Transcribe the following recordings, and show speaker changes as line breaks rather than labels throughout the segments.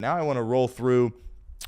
Now I want to roll through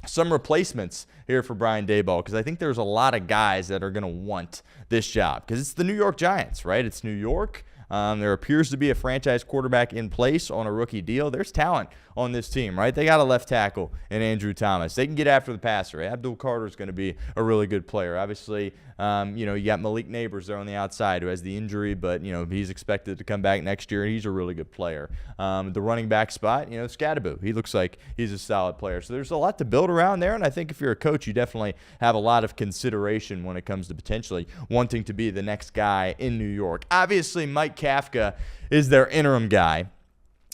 some replacements here for Brian Daboll, because I think there's a lot of guys that are going to want this job, because it's the New York Giants, right? It's New York. There appears to be a franchise quarterback in place on a rookie deal. There's talent on this team, right? They got a left tackle in Andrew Thomas. They can get after the passer. Abdul Carter is going to be a really good player. Obviously, you got Malik Neighbors there on the outside who has the injury, but, he's expected to come back next year, and he's a really good player. The running back spot, Scadaboo. He looks like he's a solid player. So there's a lot to build around there, and I think if you're a coach, you definitely have a lot of consideration when it comes to potentially wanting to be the next guy in New York. Obviously, Mike Kafka is their interim guy,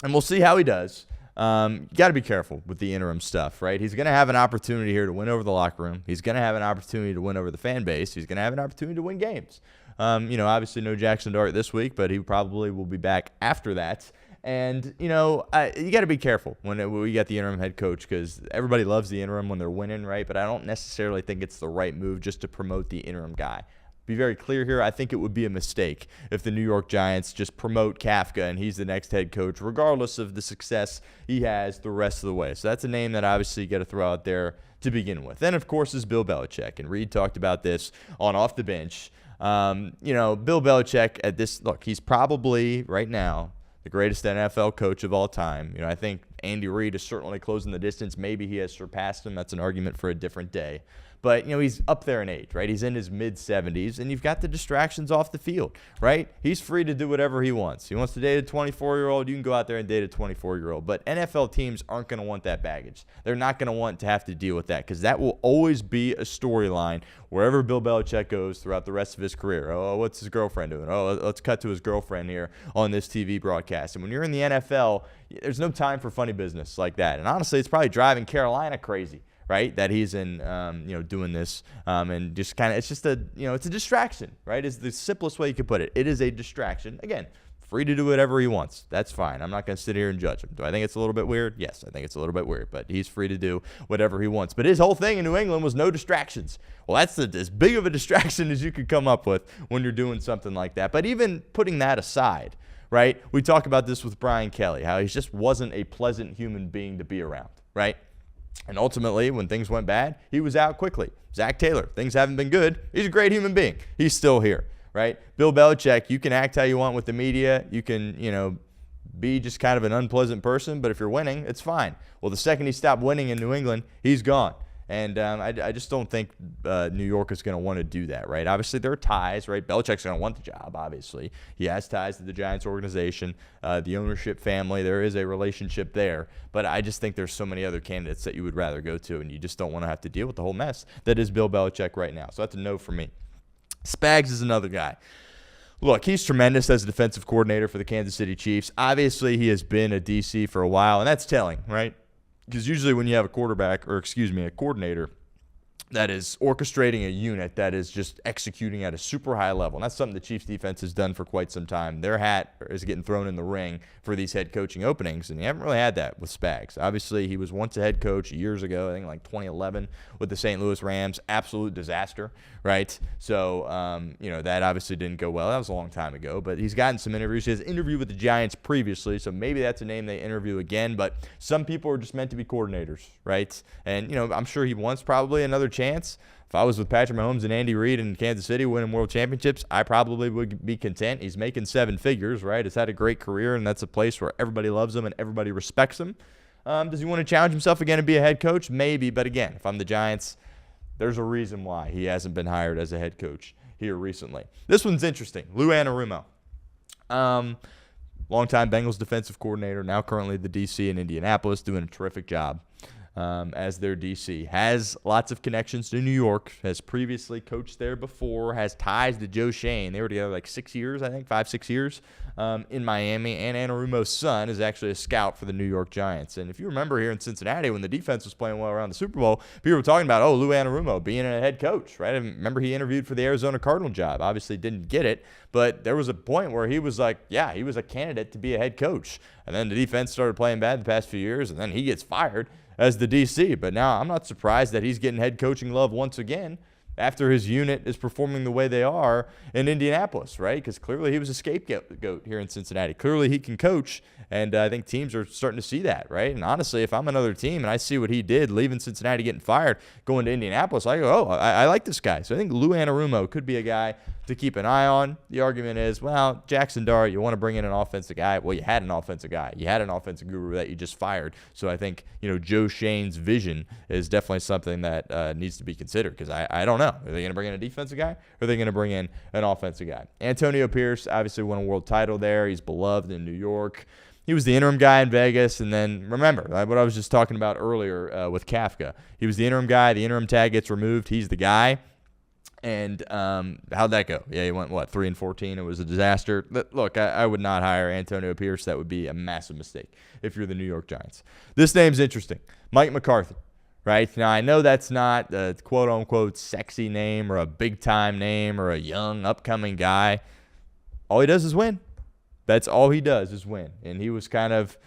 and we'll see how he does. You got to be careful with the interim stuff, right? He's going to have an opportunity here to win over the locker room. He's going to have an opportunity to win over the fan base. He's going to have an opportunity to win games. Obviously no Jackson Dart this week, but he probably will be back after that. And, you got to be careful when we got the interim head coach, because everybody loves the interim when they're winning, right? But I don't necessarily think it's the right move just to promote the interim guy. Be very clear here. I think it would be a mistake if the New York Giants just promote Kafka and he's the next head coach, regardless of the success he has the rest of the way. So that's a name that obviously you got to throw out there to begin with. Then, of course, is Bill Belichick. And Reed talked about this on Off the Bench. Bill Belichick at this, look, he's probably right now the greatest NFL coach of all time. I think Andy Reid is certainly closing the distance. Maybe he has surpassed him. That's an argument for a different day. But, he's up there in age, right? He's in his mid-70s, and you've got the distractions off the field, right? He's free to do whatever he wants. He wants to date a 24-year-old. You can go out there and date a 24-year-old. But NFL teams aren't going to want that baggage. They're not going to want to have to deal with that, because that will always be a storyline wherever Bill Belichick goes throughout the rest of his career. Oh, what's his girlfriend doing? Oh, let's cut to his girlfriend here on this TV broadcast. And when you're in the NFL, there's no time for funny business like that. And honestly, it's probably driving Carolina crazy, right, that he's in, doing this, and just kind of, it's just it's a distraction, right, is the simplest way you could put it. It is a distraction. Again, free to do whatever he wants. That's fine. I'm not going to sit here and judge him. Do I think it's a little bit weird? Yes, I think it's a little bit weird, but he's free to do whatever he wants. But his whole thing in New England was no distractions. Well, that's as big of a distraction as you could come up with when you're doing something like that. But even putting that aside, right, we talk about this with Brian Kelly, how he just wasn't a pleasant human being to be around, right? And ultimately, when things went bad, he was out quickly. Zach Taylor, things haven't been good. He's a great human being. He's still here, right? Bill Belichick, you can act how you want with the media. You can, be just kind of an unpleasant person, but if you're winning, it's fine. Well, the second he stopped winning in New England, he's gone. And I just don't think New York is going to want to do that, right? Obviously, there are ties, right? Belichick's going to want the job, obviously. He has ties to the Giants organization, the ownership family. There is a relationship there. But I just think there's so many other candidates that you would rather go to, and you just don't want to have to deal with the whole mess that is Bill Belichick right now. So that's a no for me. Spags is another guy. Look, he's tremendous as a defensive coordinator for the Kansas City Chiefs. Obviously, he has been a DC for a while, and that's telling, right? Because usually when you have a coordinator that is orchestrating a unit that is just executing at a super high level, and that's something the Chiefs defense has done for quite some time. Their hat is getting thrown in the ring for these head coaching openings, and you haven't really had that with Spags. Obviously, he was once a head coach years ago, I think like 2011 with the St. Louis Rams. Absolute disaster, right? So, that obviously didn't go well. That was a long time ago, but he's gotten some interviews. He has an interview with the Giants previously, so maybe that's a name they interview again, but some people are just meant to be coordinators, right? And, I'm sure he wants probably another chance. If I was with Patrick Mahomes and Andy Reid in Kansas City winning world championships, I probably would be content. He's making 7 figures, right? He's had a great career, and that's a place where everybody loves him and everybody respects him. Does he want to challenge himself again and be a head coach? Maybe, but again, if I'm the Giants, there's a reason why he hasn't been hired as a head coach here recently. This one's interesting. Lou Anarumo. Longtime Bengals defensive coordinator, now currently the DC in Indianapolis, doing a terrific job as their DC. Has lots of connections to New York, has previously coached there before, has ties to Joe Shane. They were together like 6 years, I think, 5-6 years in Miami. And Anarumo's son is actually a scout for the New York Giants. And if you remember here in Cincinnati, when the defense was playing well around the Super Bowl, people were talking about, Lou Anarumo being a head coach, right? I remember he interviewed for the Arizona Cardinal job. Obviously didn't get it, but there was a point where he was like, yeah, he was a candidate to be a head coach. And then the defense started playing bad the past few years, and then he gets fired as the DC. But now I'm not surprised that he's getting head coaching love once again. after his unit is performing the way they are in Indianapolis, right? Because clearly he was a scapegoat here in Cincinnati. Clearly he can coach, and I think teams are starting to see that, right? And honestly, if I'm another team and I see what he did, leaving Cincinnati, getting fired, going to Indianapolis, I go, I like this guy. So I think Lou Anarumo could be a guy to keep an eye on. The argument is, well, Jackson Dart, you want to bring in an offensive guy. Well, you had an offensive guy. You had an offensive guru that you just fired. So I think, Joe Shane's vision is definitely something that needs to be considered, because I don't know. Are they going to bring in a defensive guy, or are they going to bring in an offensive guy? Antonio Pierce obviously won a world title there. He's beloved in New York. He was the interim guy in Vegas, and then remember what I was just talking about earlier with Kafka. He was the interim guy. The interim tag gets removed. He's the guy. And how'd that go? Yeah, he went, 3-14? It was a disaster. Look, I would not hire Antonio Pierce. That would be a massive mistake if you're the New York Giants. This name's interesting. Mike McCarthy, right? Now, I know that's not a quote-unquote sexy name or a big-time name or a young, upcoming guy. All he does is win. That's all he does is win. And he was kind of,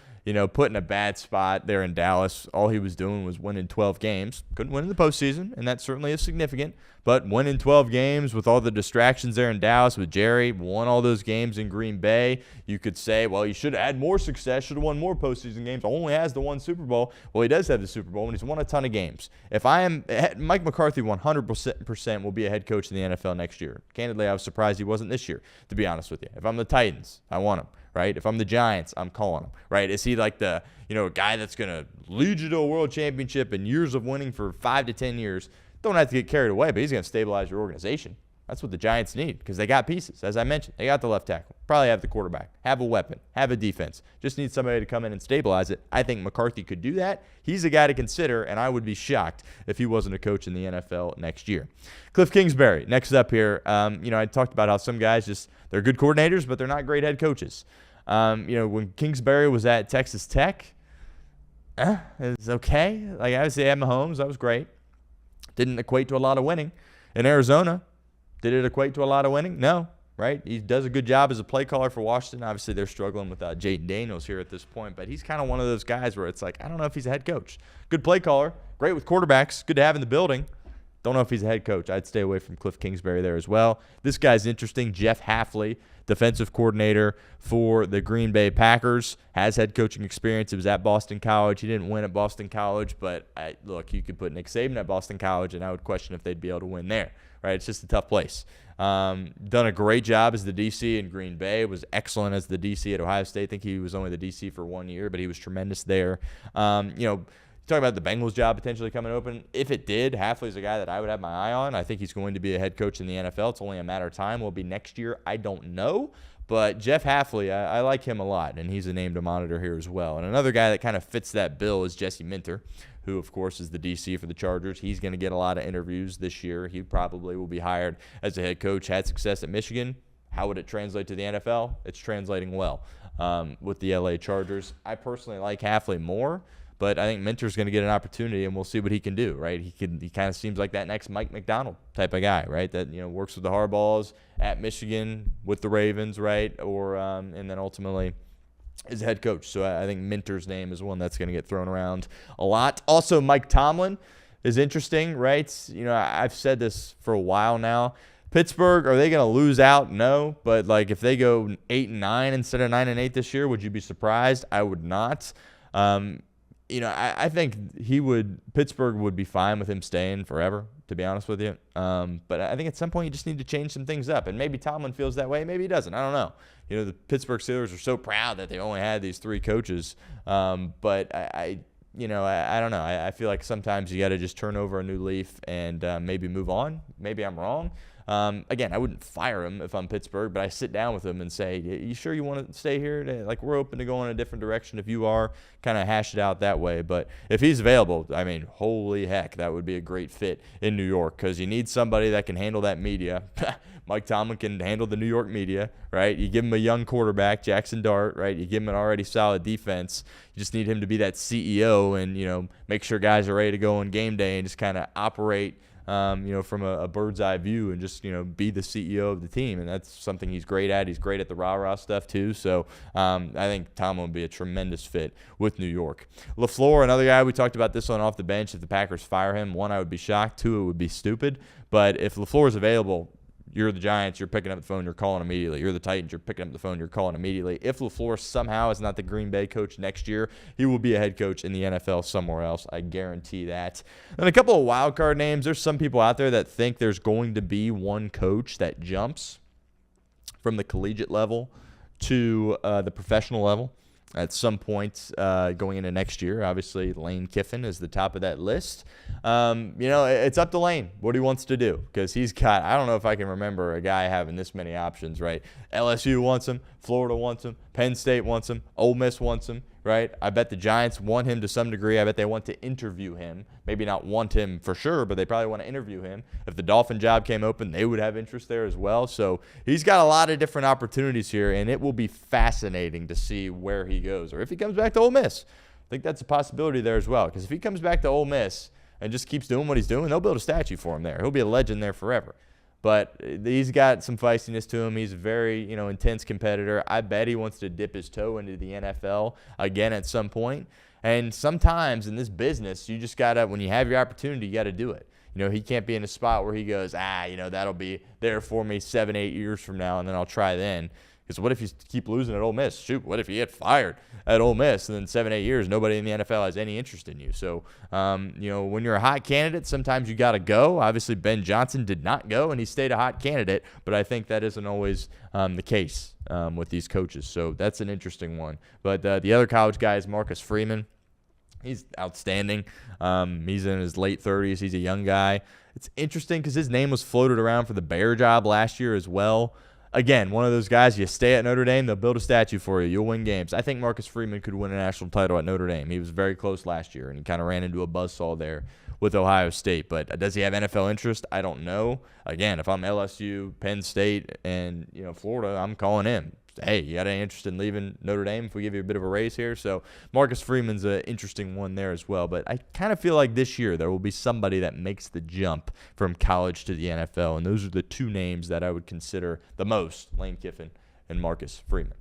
put in a bad spot there in Dallas. All he was doing was winning 12 games. Couldn't win in the postseason, and that certainly is significant. But winning 12 games with all the distractions there in Dallas with Jerry, won all those games in Green Bay. You could say, well, he should have had more success, should have won more postseason games. Only has the one Super Bowl. Well, he does have the Super Bowl, and he's won a ton of games. If I am Mike McCarthy, 100% will be a head coach in the NFL next year. Candidly, I was surprised he wasn't this year, to be honest with you. If I'm the Titans, I want him. Right? If I'm the Giants, I'm calling him. Right? Is he like the guy that's going to lead you to a world championship and years of winning for 5 to 10 years? Don't have to get carried away, but he's going to stabilize your organization. That's what the Giants need, because they got pieces. As I mentioned, they got the left tackle, probably have the quarterback, have a weapon, have a defense. Just need somebody to come in and stabilize it. I think McCarthy could do that. He's a guy to consider, and I would be shocked if he wasn't a coach in the NFL next year. Cliff Kingsbury, next up here. I talked about how some guys they're good coordinators, but they're not great head coaches. When Kingsbury was at Texas Tech, it's okay. Like, obviously, I had Mahomes. That was great. Didn't equate to a lot of winning. In Arizona, did it equate to a lot of winning? No, right? He does a good job as a play caller for Washington. Obviously, they're struggling with Jaden Daniels here at this point, but he's kind of one of those guys where it's like, I don't know if he's a head coach. Good play caller, great with quarterbacks, good to have in the building. Don't know if he's a head coach. I'd stay away from Cliff Kingsbury there as well. This guy's interesting. Jeff Hafley, defensive coordinator for the Green Bay Packers, has head coaching experience. He was at Boston College. He didn't win at Boston College, but look, you could put Nick Saban at Boston College, and I would question if they'd be able to win there. Right? It's just a tough place. Done a great job as the DC in Green Bay. Was excellent as the DC at Ohio State. I think he was only the DC for 1 year, but he was tremendous there. Talk about the Bengals job potentially coming open. If it did, Hafley's a guy that I would have my eye on. I think he's going to be a head coach in the NFL. It's only a matter of time. Will it be next year? I don't know. But Jeff Hafley, I like him a lot, and he's a name to monitor here as well. And another guy that kind of fits that bill is Jesse Minter, who, of course, is the DC for the Chargers. He's going to get a lot of interviews this year. He probably will be hired as a head coach. Had success at Michigan. How would it translate to the NFL? It's translating well with the LA Chargers. I personally like Hafley more. But I think Minter's going to get an opportunity, and we'll see what he can do, right? He kind of seems like that next Mike McDonald type of guy, right? That works with the Harbaughs at Michigan with the Ravens, right? Or and then ultimately is head coach. So I think Minter's name is one that's going to get thrown around a lot. Also, Mike Tomlin is interesting, right? I've said this for a while now. Pittsburgh, are they going to lose out? No, but like if they go 8-9 instead of 9-8 this year, would you be surprised? I would not. I think Pittsburgh would be fine with him staying forever, to be honest with you. But I think at some point you just need to change some things up. And maybe Tomlin feels that way. Maybe he doesn't. I don't know. The Pittsburgh Steelers are so proud that they only had these 3 coaches. But I don't know. I feel like sometimes you got to just turn over a new leaf and maybe move on. Maybe I'm wrong. Again, I wouldn't fire him if I'm Pittsburgh, but I sit down with him and say, you sure you want to stay here? Like, we're open to go in a different direction if you are, kind of hash it out that way. But if he's available, I mean, holy heck, that would be a great fit in New York, because you need somebody that can handle that media. Mike Tomlin can handle the New York media, right? You give him a young quarterback, Jackson Dart, right? You give him an already solid defense. You just need him to be that CEO and, make sure guys are ready to go on game day and just kind of operate from a bird's eye view and just, be the CEO of the team. And that's something he's great at. He's great at the rah-rah stuff too. So I think Tomlin would be a tremendous fit with New York. LaFleur, another guy, we talked about this one off the bench. If the Packers fire him, one, I would be shocked. Two, it would be stupid. But if LaFleur is available, you're the Giants, you're picking up the phone, you're calling immediately. You're the Titans, you're picking up the phone, you're calling immediately. If LaFleur somehow is not the Green Bay coach next year, he will be a head coach in the NFL somewhere else. I guarantee that. And a couple of wild card names. There's some people out there that think there's going to be one coach that jumps from the collegiate level to the professional level at some point going into next year. Obviously, Lane Kiffin is the top of that list. It's up to Lane what he wants to do, because he's got, I don't know if I can remember a guy having this many options, right? LSU wants him, Florida wants him, Penn State wants him, Ole Miss wants him, right? I bet the Giants want him to some degree. I bet they want to interview him. Maybe not want him for sure, but they probably want to interview him. If the Dolphin job came open, they would have interest there as well. So he's got a lot of different opportunities here, and it will be fascinating to see where he goes, or if he comes back to Ole Miss. I think that's a possibility there as well, because if he comes back to Ole Miss and just keeps doing what he's doing, they'll build a statue for him there. He'll be a legend there forever. But he's got some feistiness to him. He's a very, intense competitor. I bet he wants to dip his toe into the NFL again at some point. And sometimes in this business, you just got to, when you have your opportunity, you got to do it. He can't be in a spot where he goes, that'll be there for me 7-8 years from now, and then I'll try then. Because what if you keep losing at Ole Miss? Shoot, what if you get fired at Ole Miss and then 7-8 years, nobody in the NFL has any interest in you? So, when you're a hot candidate, sometimes you got to go. Obviously, Ben Johnson did not go, and he stayed a hot candidate. But I think that isn't always the case with these coaches. So that's an interesting one. But the other college guy is Marcus Freeman. He's outstanding. He's in his late 30s. He's a young guy. It's interesting because his name was floated around for the Bear job last year as well. Again, one of those guys, you stay at Notre Dame, they'll build a statue for you. You'll win games. I think Marcus Freeman could win a national title at Notre Dame. He was very close last year, and he kind of ran into a buzzsaw there with Ohio State. But does he have NFL interest? I don't know. Again, if I'm LSU, Penn State, and Florida, I'm calling him. Hey, you got any interest in leaving Notre Dame if we give you a bit of a raise here? So Marcus Freeman's an interesting one there as well. But I kind of feel like this year there will be somebody that makes the jump from college to the NFL. And those are the two names that I would consider the most, Lane Kiffin and Marcus Freeman.